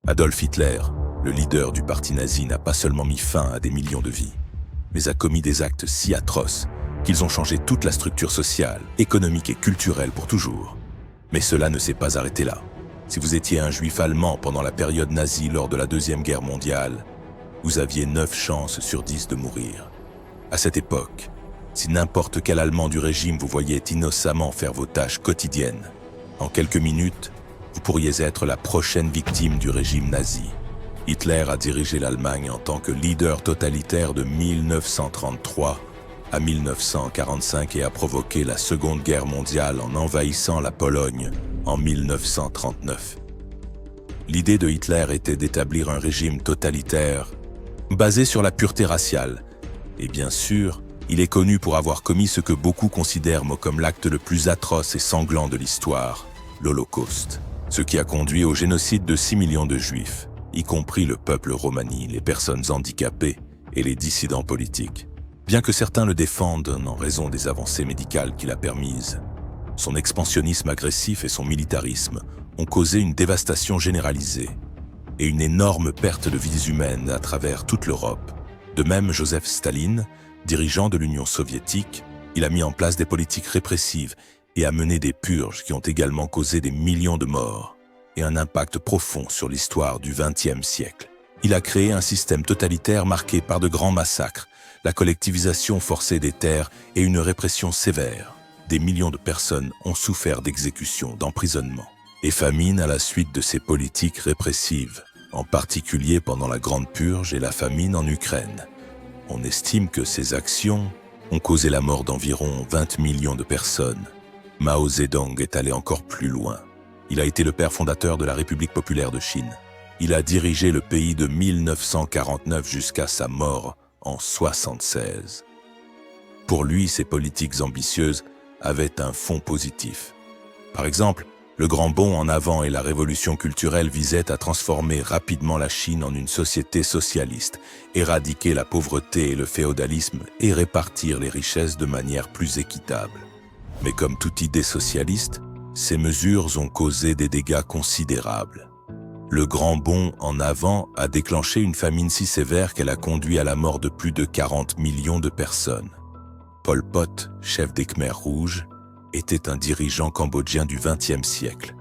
Adolf Hitler, le leader du parti nazi, n'a pas seulement mis fin à des millions de vies, mais a commis des actes si atroces qu'ils ont changé toute la structure sociale, économique et culturelle pour toujours. Mais cela ne s'est pas arrêté là. Si vous étiez un juif allemand pendant la période nazie lors de la Deuxième Guerre mondiale, vous aviez 9 chances sur 10 de mourir. À cette époque, si n'importe quel Allemand du régime vous voyait innocemment faire vos tâches quotidiennes, en quelques minutes, vous pourriez être la prochaine victime du régime nazi. Hitler a dirigé l'Allemagne en tant que leader totalitaire de 1933 à 1945 et a provoqué la Seconde Guerre mondiale en envahissant la Pologne en 1939. L'idée de Hitler était d'établir un régime totalitaire basé sur la pureté raciale. Et bien sûr, il est connu pour avoir commis ce que beaucoup considèrent comme l'acte le plus atroce et sanglant de l'histoire, l'Holocauste. Ce qui a conduit au génocide de 6 millions de Juifs, y compris le peuple romani, les personnes handicapées et les dissidents politiques. Bien que certains le défendent en raison des avancées médicales qu'il a permises, son expansionnisme agressif et son militarisme ont causé une dévastation généralisée et une énorme perte de vies humaines à travers toute l'Europe. De même, Joseph Staline, dirigeant de l'Union soviétique, il a mis en place des politiques répressives et a mené des purges qui ont également causé des millions de morts et un impact profond sur l'histoire du XXe siècle. Il a créé un système totalitaire marqué par de grands massacres, la collectivisation forcée des terres et une répression sévère. Des millions de personnes ont souffert d'exécutions, d'emprisonnements et famines à la suite de ces politiques répressives, en particulier pendant la Grande Purge et la famine en Ukraine. On estime que ces actions ont causé la mort d'environ 20 millions de personnes. Mao Zedong est allé encore plus loin. Il a été le père fondateur de la République populaire de Chine. Il a dirigé le pays de 1949 jusqu'à sa mort en 1976. Pour lui, ces politiques ambitieuses avaient un fond positif. Par exemple, le grand bond en avant et la révolution culturelle visaient à transformer rapidement la Chine en une société socialiste, éradiquer la pauvreté et le féodalisme et répartir les richesses de manière plus équitable. Mais comme toute idée socialiste, ces mesures ont causé des dégâts considérables. Le grand bond en avant a déclenché une famine si sévère qu'elle a conduit à la mort de plus de 40 millions de personnes. Pol Pot, chef des Khmers rouges, était un dirigeant cambodgien du XXe siècle,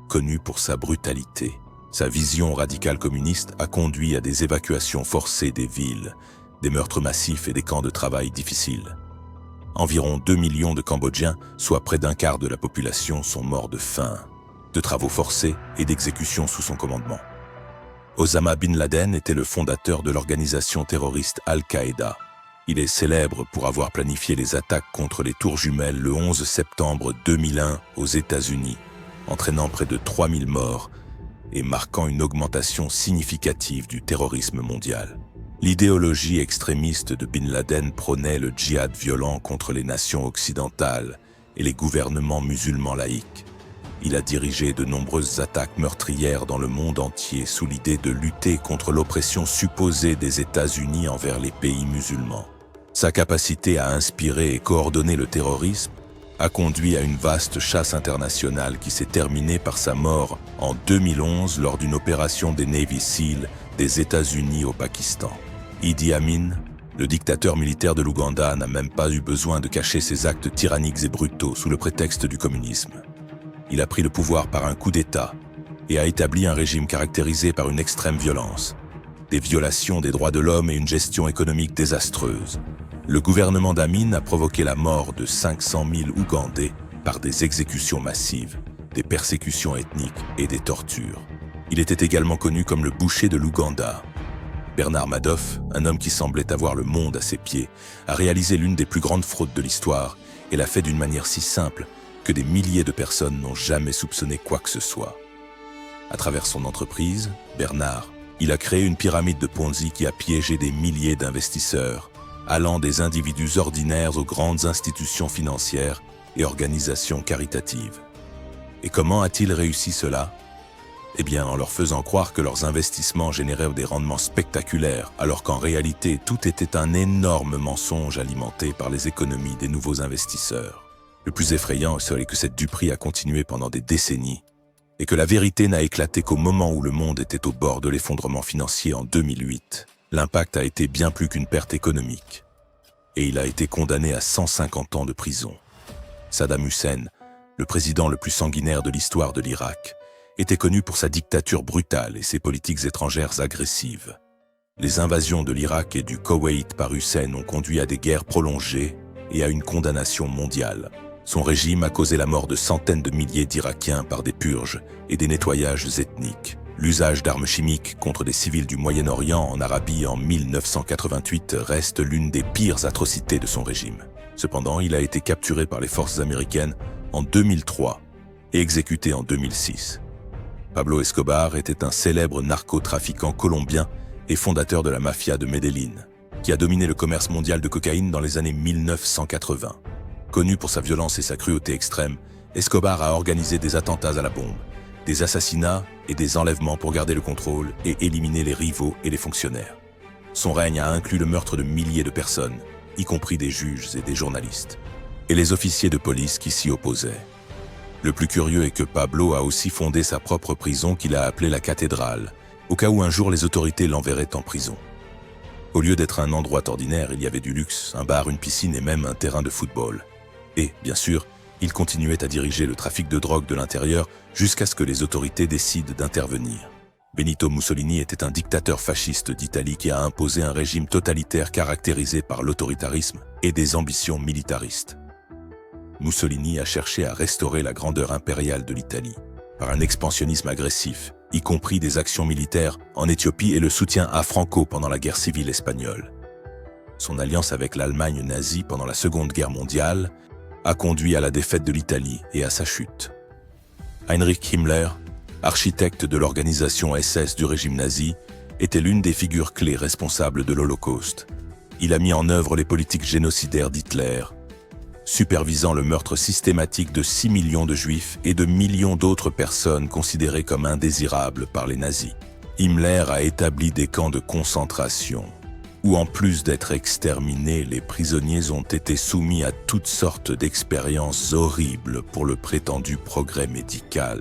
connu pour sa brutalité. Sa vision radicale communiste a conduit à des évacuations forcées des villes, des meurtres massifs et des camps de travail difficiles. Environ 2 millions de Cambodgiens, soit près d'un quart de la population, sont morts de faim, de travaux forcés et d'exécutions sous son commandement. Osama Bin Laden était le fondateur de l'organisation terroriste Al-Qaïda. Il est célèbre pour avoir planifié les attaques contre les tours jumelles le 11 septembre 2001 aux États-Unis, entraînant près de 3000 morts et marquant une augmentation significative du terrorisme mondial. L'idéologie extrémiste de Bin Laden prônait le djihad violent contre les nations occidentales et les gouvernements musulmans laïcs. Il a dirigé de nombreuses attaques meurtrières dans le monde entier sous l'idée de lutter contre l'oppression supposée des États-Unis envers les pays musulmans. Sa capacité à inspirer et coordonner le terrorisme a conduit à une vaste chasse internationale qui s'est terminée par sa mort en 2011 lors d'une opération des Navy SEAL des États-Unis au Pakistan. Idi Amin, le dictateur militaire de l'Ouganda, n'a même pas eu besoin de cacher ses actes tyranniques et brutaux sous le prétexte du communisme. Il a pris le pouvoir par un coup d'État et a établi un régime caractérisé par une extrême violence, des violations des droits de l'homme et une gestion économique désastreuse. Le gouvernement d'Amin a provoqué la mort de 500 000 Ougandais par des exécutions massives, des persécutions ethniques et des tortures. Il était également connu comme le boucher de l'Ouganda. Bernard Madoff, un homme qui semblait avoir le monde à ses pieds, a réalisé l'une des plus grandes fraudes de l'histoire et l'a fait d'une manière si simple que des milliers de personnes n'ont jamais soupçonné quoi que ce soit. À travers son entreprise, Bernard, il a créé une pyramide de Ponzi qui a piégé des milliers d'investisseurs, allant des individus ordinaires aux grandes institutions financières et organisations caritatives. Et comment a-t-il réussi cela ? Eh bien, en leur faisant croire que leurs investissements généraient des rendements spectaculaires, alors qu'en réalité, tout était un énorme mensonge alimenté par les économies des nouveaux investisseurs. Le plus effrayant serait que cette duperie a continué pendant des décennies, et que la vérité n'a éclaté qu'au moment où le monde était au bord de l'effondrement financier en 2008, l'impact a été bien plus qu'une perte économique. Et il a été condamné à 150 ans de prison. Saddam Hussein, le président le plus sanguinaire de l'histoire de l'Irak, était connu pour sa dictature brutale et ses politiques étrangères agressives. Les invasions de l'Irak et du Koweït par Hussein ont conduit à des guerres prolongées et à une condamnation mondiale. Son régime a causé la mort de centaines de milliers d'Irakiens par des purges et des nettoyages ethniques. L'usage d'armes chimiques contre des civils du Moyen-Orient en Arabie en 1988 reste l'une des pires atrocités de son régime. Cependant, il a été capturé par les forces américaines en 2003 et exécuté en 2006. Pablo Escobar était un célèbre narcotrafiquant colombien et fondateur de la mafia de Medellín, qui a dominé le commerce mondial de cocaïne dans les années 1980. Connu pour sa violence et sa cruauté extrême, Escobar a organisé des attentats à la bombe, des assassinats et des enlèvements pour garder le contrôle et éliminer les rivaux et les fonctionnaires. Son règne a inclus le meurtre de milliers de personnes, y compris des juges et des journalistes, et les officiers de police qui s'y opposaient. Le plus curieux est que Pablo a aussi fondé sa propre prison qu'il a appelée la cathédrale, au cas où un jour les autorités l'enverraient en prison. Au lieu d'être un endroit ordinaire, il y avait du luxe, un bar, une piscine et même un terrain de football. Et, bien sûr, il continuait à diriger le trafic de drogue de l'intérieur jusqu'à ce que les autorités décident d'intervenir. Benito Mussolini était un dictateur fasciste d'Italie qui a imposé un régime totalitaire caractérisé par l'autoritarisme et des ambitions militaristes. Mussolini a cherché à restaurer la grandeur impériale de l'Italie par un expansionnisme agressif, y compris des actions militaires en Éthiopie et le soutien à Franco pendant la guerre civile espagnole. Son alliance avec l'Allemagne nazie pendant la Seconde Guerre mondiale a conduit à la défaite de l'Italie et à sa chute. Heinrich Himmler, architecte de l'organisation SS du régime nazi, était l'une des figures clés responsables de l'Holocauste. Il a mis en œuvre les politiques génocidaires d'Hitler, supervisant le meurtre systématique de 6 millions de juifs et de millions d'autres personnes considérées comme indésirables par les nazis. Himmler a établi des camps de concentration, où en plus d'être exterminés, les prisonniers ont été soumis à toutes sortes d'expériences horribles pour le prétendu progrès médical.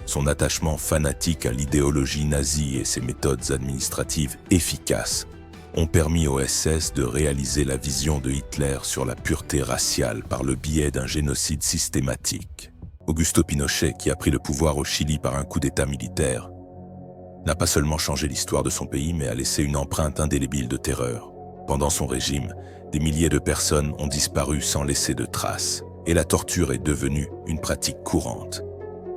Son attachement fanatique à l'idéologie nazie et ses méthodes administratives efficaces ont permis au SS de réaliser la vision de Hitler sur la pureté raciale par le biais d'un génocide systématique. Augusto Pinochet, qui a pris le pouvoir au Chili par un coup d'État militaire, n'a pas seulement changé l'histoire de son pays, mais a laissé une empreinte indélébile de terreur. Pendant son régime, des milliers de personnes ont disparu sans laisser de traces, et la torture est devenue une pratique courante.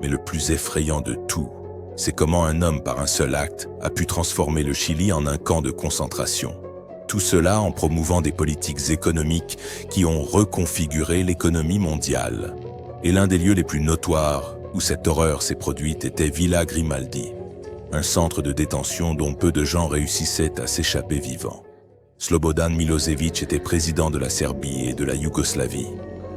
Mais le plus effrayant de tout, c'est comment un homme par un seul acte a pu transformer le Chili en un camp de concentration. Tout cela en promouvant des politiques économiques qui ont reconfiguré l'économie mondiale. Et l'un des lieux les plus notoires où cette horreur s'est produite était Villa Grimaldi, un centre de détention dont peu de gens réussissaient à s'échapper vivants. Slobodan Milošević était président de la Serbie et de la Yougoslavie.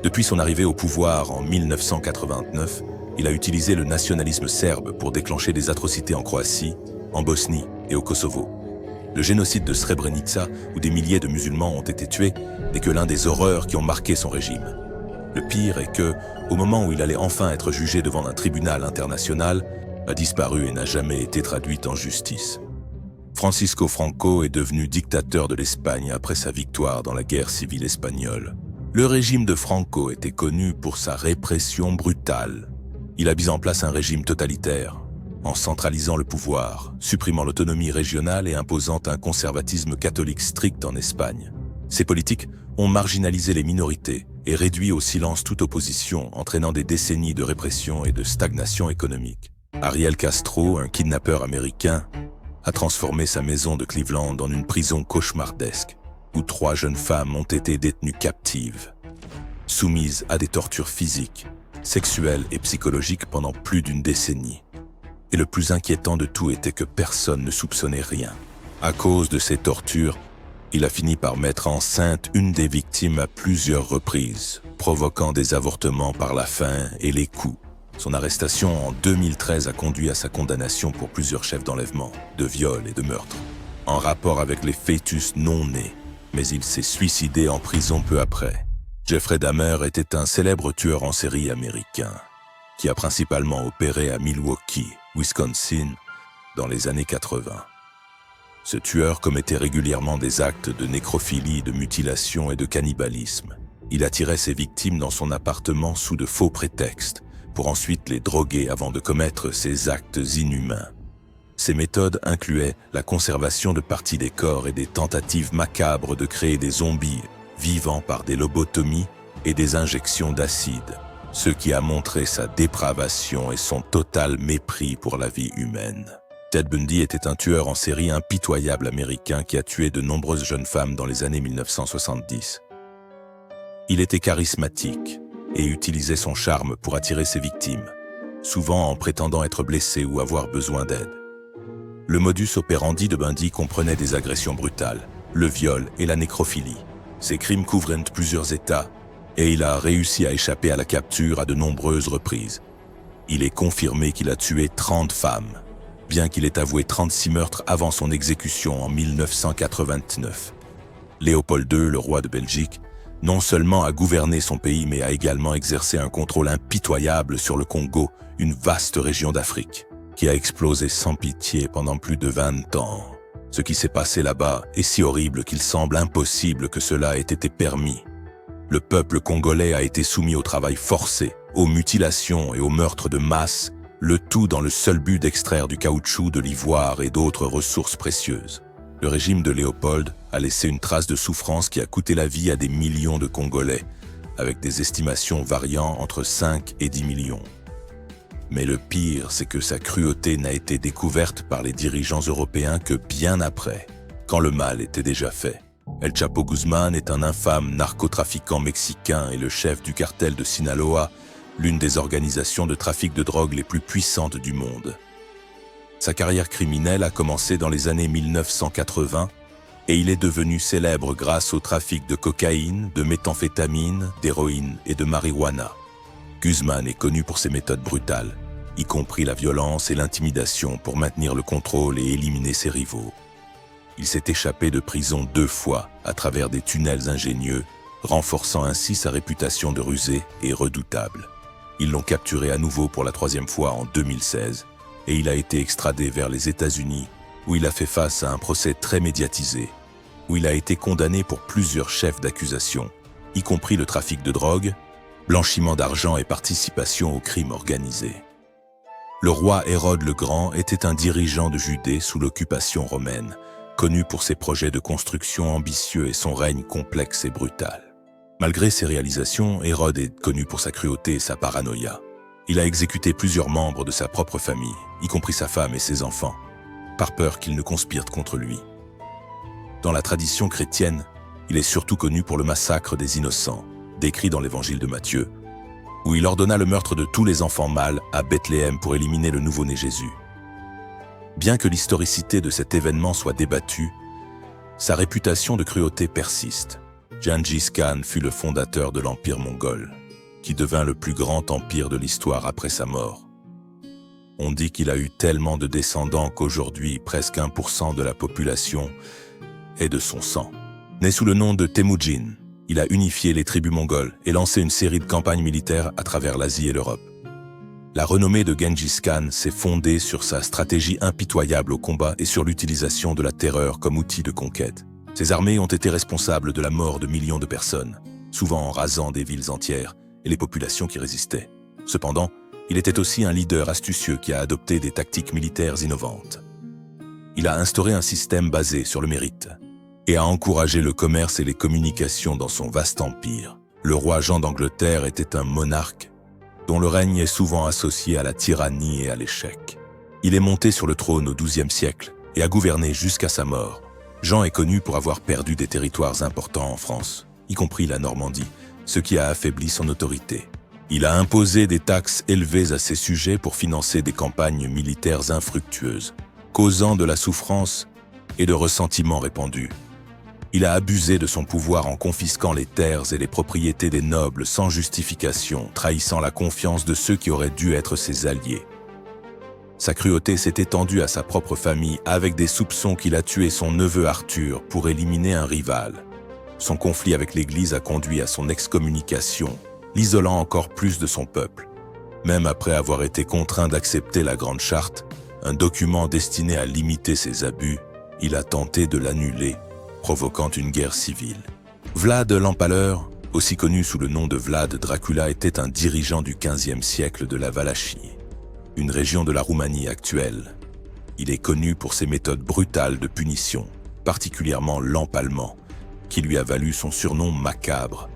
Depuis son arrivée au pouvoir en 1989, il a utilisé le nationalisme serbe pour déclencher des atrocités en Croatie, en Bosnie et au Kosovo. Le génocide de Srebrenica, où des milliers de musulmans ont été tués, n'est que l'un des horreurs qui ont marqué son régime. Le pire est que, au moment où il allait enfin être jugé devant un tribunal international, a disparu et n'a jamais été traduite en justice. Francisco Franco est devenu dictateur de l'Espagne après sa victoire dans la guerre civile espagnole. Le régime de Franco était connu pour sa répression brutale. Il a mis en place un régime totalitaire, en centralisant le pouvoir, supprimant l'autonomie régionale et imposant un conservatisme catholique strict en Espagne. Ces politiques ont marginalisé les minorités et réduit au silence toute opposition, entraînant des décennies de répression et de stagnation économique. Ariel Castro, un kidnappeur américain, a transformé sa maison de Cleveland en une prison cauchemardesque, où 3 jeunes femmes ont été détenues captives, soumises à des tortures physiques, sexuelles et psychologiques pendant plus d'une décennie. Et le plus inquiétant de tout était que personne ne soupçonnait rien. À cause de ces tortures, il a fini par mettre enceinte une des victimes à plusieurs reprises, provoquant des avortements par la faim et les coups. Son arrestation en 2013 a conduit à sa condamnation pour plusieurs chefs d'enlèvement, de viol et de meurtre, en rapport avec les fœtus non nés, mais il s'est suicidé en prison peu après. Jeffrey Dahmer était un célèbre tueur en série américain. qui a principalement opéré à Milwaukee, Wisconsin, dans les années 80. Ce tueur commettait régulièrement des actes de nécrophilie, de mutilation et de cannibalisme. Il attirait ses victimes dans son appartement sous de faux prétextes, pour ensuite les droguer avant de commettre ces actes inhumains. Ces méthodes incluaient la conservation de parties des corps et des tentatives macabres de créer des zombies vivants par des lobotomies et des injections d'acide, ce qui a montré sa dépravation et son total mépris pour la vie humaine. Ted Bundy était un tueur en série impitoyable américain qui a tué de nombreuses jeunes femmes dans les années 1970. Il était charismatique et utilisait son charme pour attirer ses victimes, souvent en prétendant être blessé ou avoir besoin d'aide. Le modus operandi de Bundy comprenait des agressions brutales, le viol et la nécrophilie. Ses crimes couvrent plusieurs États et il a réussi à échapper à la capture à de nombreuses reprises. Il est confirmé qu'il a tué 30 femmes, bien qu'il ait avoué 36 meurtres avant son exécution en 1989. Léopold II, le roi de Belgique, non seulement a gouverné son pays, mais a également exercé un contrôle impitoyable sur le Congo, une vaste région d'Afrique, qui a explosé sans pitié pendant plus de 20 ans. Ce qui s'est passé là-bas est si horrible qu'il semble impossible que cela ait été permis. Le peuple congolais a été soumis au travail forcé, aux mutilations et aux meurtres de masse, le tout dans le seul but d'extraire du caoutchouc, de l'ivoire et d'autres ressources précieuses. Le régime de Léopold a laissé une trace de souffrance qui a coûté la vie à des millions de Congolais, avec des estimations variant entre 5 et 10 millions. Mais le pire, c'est que sa cruauté n'a été découverte par les dirigeants européens que bien après, quand le mal était déjà fait. El Chapo Guzman est un infâme narcotrafiquant mexicain et le chef du cartel de Sinaloa, l'une des organisations de trafic de drogue les plus puissantes du monde. Sa carrière criminelle a commencé dans les années 1980 et il est devenu célèbre grâce au trafic de cocaïne, de méthamphétamine, d'héroïne et de marijuana. Guzman est connu pour ses méthodes brutales, y compris la violence et l'intimidation pour maintenir le contrôle et éliminer ses rivaux. Il s'est échappé de prison 2 fois à travers des tunnels ingénieux, renforçant ainsi sa réputation de rusé et redoutable. Ils l'ont capturé à nouveau pour la 3e fois en 2016 et il a été extradé vers les États-Unis où il a fait face à un procès très médiatisé, où il a été condamné pour plusieurs chefs d'accusation, y compris le trafic de drogue, blanchiment d'argent et participation au crime organisé. Le roi Hérode le Grand était un dirigeant de Judée sous l'occupation romaine, connu pour ses projets de construction ambitieux et son règne complexe et brutal. Malgré ses réalisations, Hérode est connu pour sa cruauté et sa paranoïa. Il a exécuté plusieurs membres de sa propre famille, y compris sa femme et ses enfants, par peur qu'ils ne conspirent contre lui. Dans la tradition chrétienne, il est surtout connu pour le massacre des innocents, décrit dans l'évangile de Matthieu, où il ordonna le meurtre de tous les enfants mâles à Bethléem pour éliminer le nouveau-né Jésus. Bien que l'historicité de cet événement soit débattue, sa réputation de cruauté persiste. Gengis Khan fut le fondateur de l'Empire mongol, qui devint le plus grand empire de l'histoire après sa mort. On dit qu'il a eu tellement de descendants qu'aujourd'hui, presque 1% de la population est de son sang. Né sous le nom de Temujin, il a unifié les tribus mongoles et lancé une série de campagnes militaires à travers l'Asie et l'Europe. La renommée de Gengis Khan s'est fondée sur sa stratégie impitoyable au combat et sur l'utilisation de la terreur comme outil de conquête. Ses armées ont été responsables de la mort de millions de personnes, souvent en rasant des villes entières et les populations qui résistaient. Cependant, il était aussi un leader astucieux qui a adopté des tactiques militaires innovantes. Il a instauré un système basé sur le mérite et a encouragé le commerce et les communications dans son vaste empire. Le roi Jean d'Angleterre était un monarque dont le règne est souvent associé à la tyrannie et à l'échec. Il est monté sur le trône au XIIe siècle et a gouverné jusqu'à sa mort. Jean est connu pour avoir perdu des territoires importants en France, y compris la Normandie, ce qui a affaibli son autorité. Il a imposé des taxes élevées à ses sujets pour financer des campagnes militaires infructueuses, causant de la souffrance et de ressentiments répandus. Il a abusé de son pouvoir en confisquant les terres et les propriétés des nobles sans justification, trahissant la confiance de ceux qui auraient dû être ses alliés. Sa cruauté s'est étendue à sa propre famille avec des soupçons qu'il a tué son neveu Arthur pour éliminer un rival. Son conflit avec l'Église a conduit à son excommunication, l'isolant encore plus de son peuple. Même après avoir été contraint d'accepter la Grande Charte, un document destiné à limiter ses abus, il a tenté de l'annuler, provoquant une guerre civile. Vlad l'Empaleur, aussi connu sous le nom de Vlad Dracula, était un dirigeant du XVe siècle de la Valachie, une région de la Roumanie actuelle. Il est connu pour ses méthodes brutales de punition, particulièrement l'empalement, qui lui a valu son surnom macabre.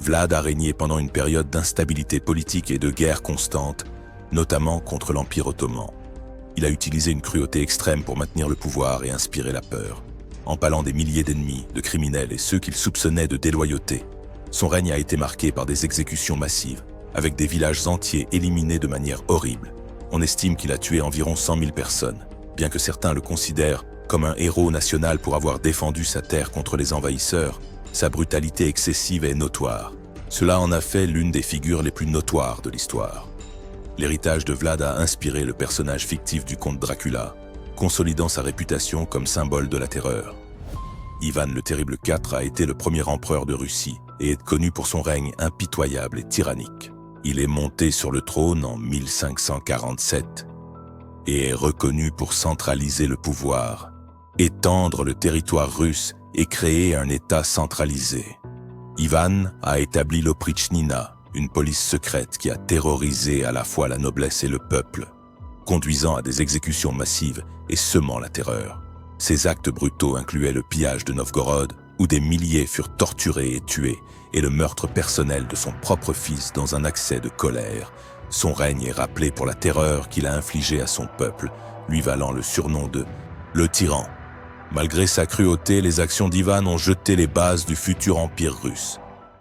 Vlad a régné pendant une période d'instabilité politique et de guerre constante, notamment contre l'Empire ottoman. Il a utilisé une cruauté extrême pour maintenir le pouvoir et inspirer la peur, empalant des milliers d'ennemis, de criminels et ceux qu'il soupçonnait de déloyauté. Son règne a été marqué par des exécutions massives, avec des villages entiers éliminés de manière horrible. On estime qu'il a tué environ 100 000 personnes, bien que certains le considèrent comme un héros national pour avoir défendu sa terre contre les envahisseurs. Sa brutalité excessive est notoire. Cela en a fait l'une des figures les plus notoires de l'histoire. L'héritage de Vlad a inspiré le personnage fictif du comte Dracula, consolidant sa réputation comme symbole de la terreur. Ivan le Terrible IV a été le premier empereur de Russie et est connu pour son règne impitoyable et tyrannique. Il est monté sur le trône en 1547 et est reconnu pour centraliser le pouvoir, étendre le territoire russe et créer un État centralisé. Ivan a établi l'Oprichnina, une police secrète qui a terrorisé à la fois la noblesse et le peuple, conduisant à des exécutions massives et semant la terreur. Ces actes brutaux incluaient le pillage de Novgorod, où des milliers furent torturés et tués, et le meurtre personnel de son propre fils dans un accès de colère. Son règne est rappelé pour la terreur qu'il a infligée à son peuple, lui valant le surnom de « le tyran ». Malgré sa cruauté, les actions d'Ivan ont jeté les bases du futur empire russe.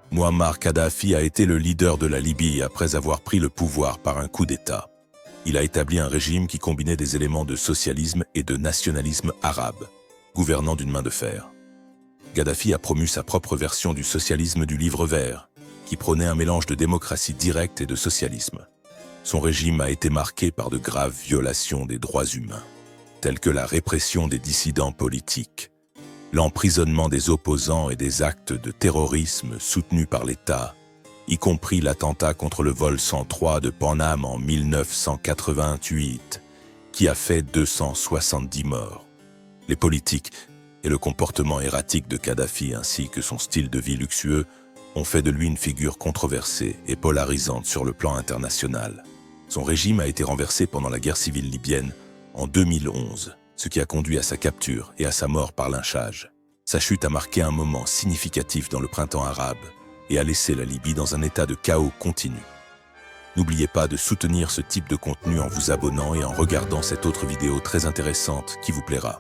Muammar Kadhafi a été le leader de la Libye après avoir pris le pouvoir par un coup d'État. Il a établi un régime qui combinait des éléments de socialisme et de nationalisme arabe, gouvernant d'une main de fer. Kadhafi a promu sa propre version du socialisme du livre vert, qui prônait un mélange de démocratie directe et de socialisme. Son régime a été marqué par de graves violations des droits humains, telles que la répression des dissidents politiques, l'emprisonnement des opposants et des actes de terrorisme soutenus par l'État, y compris l'attentat contre le vol 103 de Paname en 1988, qui a fait 270 morts. Les politiques et le comportement erratique de Kadhafi ainsi que son style de vie luxueux ont fait de lui une figure controversée et polarisante sur le plan international. Son régime a été renversé pendant la guerre civile libyenne en 2011, ce qui a conduit à sa capture et à sa mort par lynchage. Sa chute a marqué un moment significatif dans le printemps arabe et a laissé la Libye dans un état de chaos continu. N'oubliez pas de soutenir ce type de contenu en vous abonnant et en regardant cette autre vidéo très intéressante qui vous plaira.